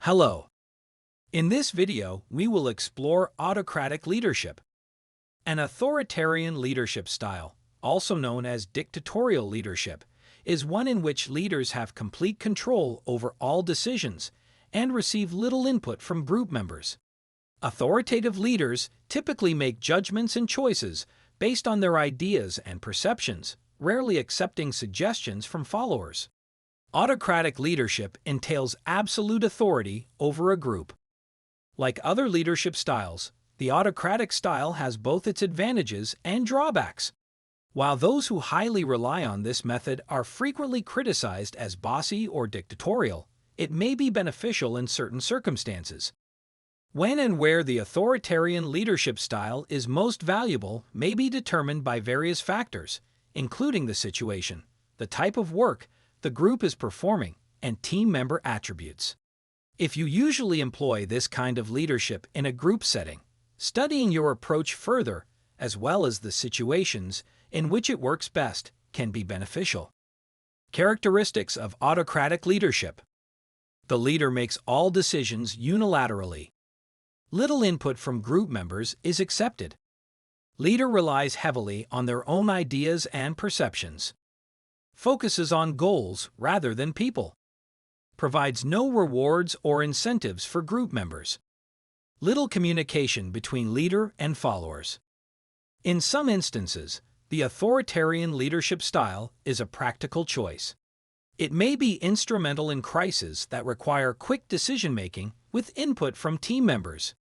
Hello. In this video, we will explore autocratic leadership. An authoritarian leadership style, also known as dictatorial leadership, is one in which leaders have complete control over all decisions and receive little input from group members. Authoritative leaders typically make judgments and choices based on their ideas and perceptions, rarely accepting suggestions from followers. Autocratic leadership entails absolute authority over a group. Like other leadership styles, the autocratic style has both its advantages and drawbacks. While those who highly rely on this method are frequently criticized as bossy or dictatorial, it may be beneficial in certain circumstances. When and where the authoritarian leadership style is most valuable may be determined by various factors, including the situation, the type of work the group is performing, and team member attributes. If you usually employ this kind of leadership in a group setting, studying your approach further, as well as the situations in which it works best, can be beneficial. Characteristics of autocratic leadership. The leader makes all decisions unilaterally. Little input from group members is accepted. Leader relies heavily on their own ideas and perceptions. Focuses on goals rather than people. Provides no rewards or incentives for group members. Little communication between leader and followers. In some instances, the authoritarian leadership style is a practical choice. It may be instrumental in crises that require quick decision-making with input from team members.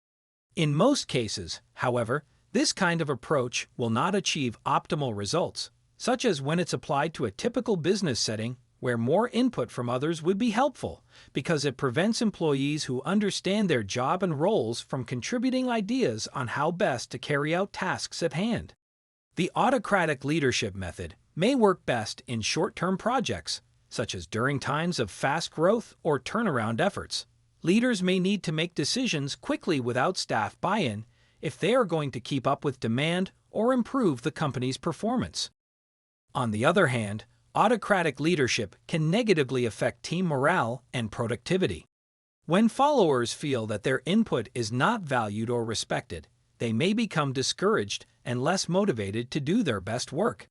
In most cases, however, this kind of approach will not achieve optimal results, such as when it's applied to a typical business setting where more input from others would be helpful, because it prevents employees who understand their job and roles from contributing ideas on how best to carry out tasks at hand. The autocratic leadership method may work best in short-term projects, such as during times of fast growth or turnaround efforts. Leaders may need to make decisions quickly without staff buy-in if they are going to keep up with demand or improve the company's performance. On the other hand, autocratic leadership can negatively affect team morale and productivity. When followers feel that their input is not valued or respected, they may become discouraged and less motivated to do their best work.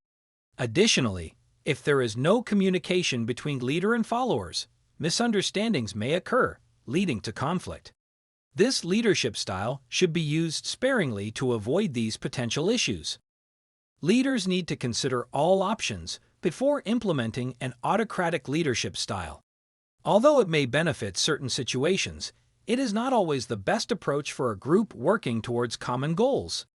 Additionally, if there is no communication between leader and followers, misunderstandings may occur, leading to conflict. This leadership style should be used sparingly to avoid these potential issues. Leaders need to consider all options before implementing an autocratic leadership style. Although it may benefit certain situations, it is not always the best approach for a group working towards common goals.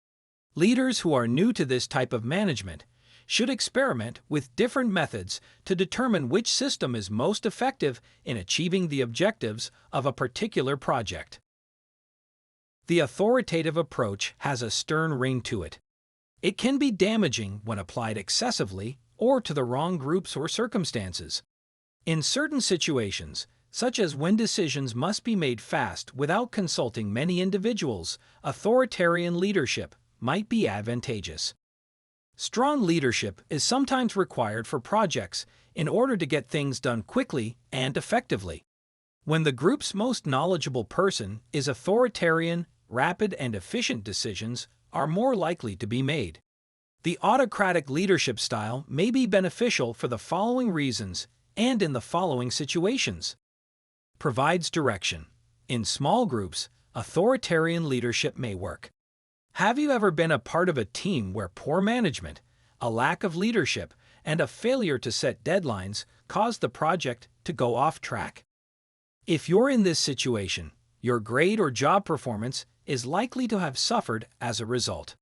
Leaders who are new to this type of management should experiment with different methods to determine which system is most effective in achieving the objectives of a particular project. The authoritative approach has a stern ring to it. It can be damaging when applied excessively or to the wrong groups or circumstances. In certain situations, such as when decisions must be made fast without consulting many individuals, authoritarian leadership might be advantageous. Strong leadership is sometimes required for projects in order to get things done quickly and effectively. When the group's most knowledgeable person is authoritarian, rapid and efficient decisions are more likely to be made. The autocratic leadership style may be beneficial for the following reasons and in the following situations. Provides direction. In small groups, authoritarian leadership may work. Have you ever been a part of a team where poor management, a lack of leadership, and a failure to set deadlines caused the project to go off track? If you're in this situation, your grade or job performance is likely to have suffered as a result.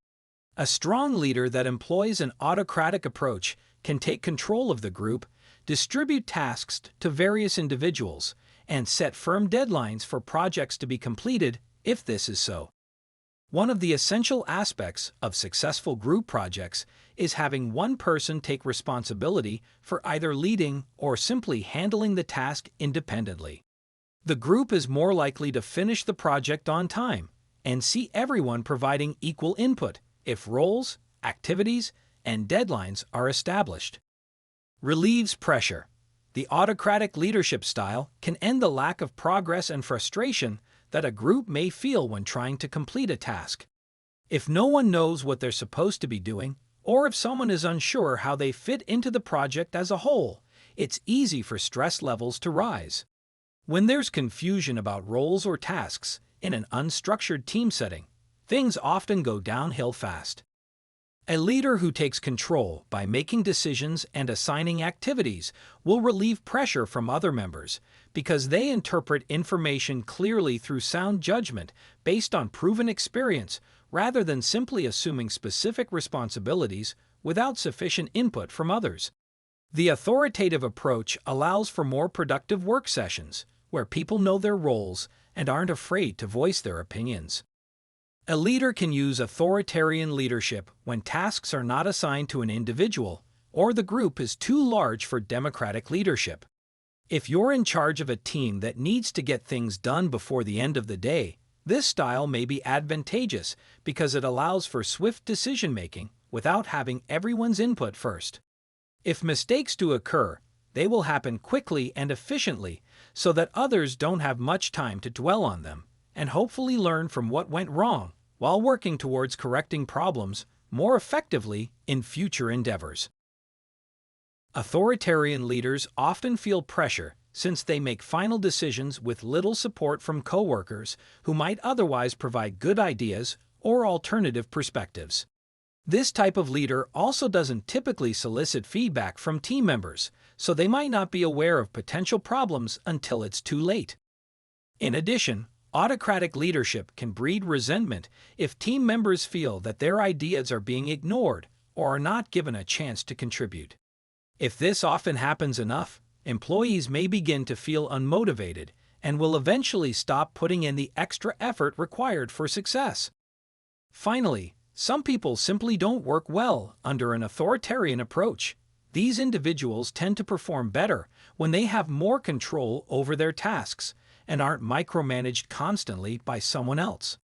A strong leader that employs an autocratic approach can take control of the group, distribute tasks to various individuals, and set firm deadlines for projects to be completed if this is so. One of the essential aspects of successful group projects is having one person take responsibility for either leading or simply handling the task independently. The group is more likely to finish the project on time and see everyone providing equal input if roles, activities, and deadlines are established. Relieves pressure. The autocratic leadership style can end the lack of progress and frustration that a group may feel when trying to complete a task. If no one knows what they're supposed to be doing, or if someone is unsure how they fit into the project as a whole, it's easy for stress levels to rise. When there's confusion about roles or tasks in an unstructured team setting, things often go downhill fast. A leader who takes control by making decisions and assigning activities will relieve pressure from other members because they interpret information clearly through sound judgment based on proven experience rather than simply assuming specific responsibilities without sufficient input from others. The authoritative approach allows for more productive work sessions where people know their roles and aren't afraid to voice their opinions. A leader can use authoritarian leadership when tasks are not assigned to an individual or the group is too large for democratic leadership. If you're in charge of a team that needs to get things done before the end of the day, this style may be advantageous because it allows for swift decision-making without having everyone's input first. If mistakes do occur, they will happen quickly and efficiently so that others don't have much time to dwell on them and hopefully learn from what went wrong while working towards correcting problems more effectively in future endeavors. Authoritarian leaders often feel pressure since they make final decisions with little support from coworkers who might otherwise provide good ideas or alternative perspectives. This type of leader also doesn't typically solicit feedback from team members, so they might not be aware of potential problems until it's too late. In addition, autocratic leadership can breed resentment if team members feel that their ideas are being ignored or are not given a chance to contribute. If this often happens enough, employees may begin to feel unmotivated and will eventually stop putting in the extra effort required for success. Finally, some people simply don't work well under an authoritarian approach. These individuals tend to perform better when they have more control over their tasks and aren't micromanaged constantly by someone else.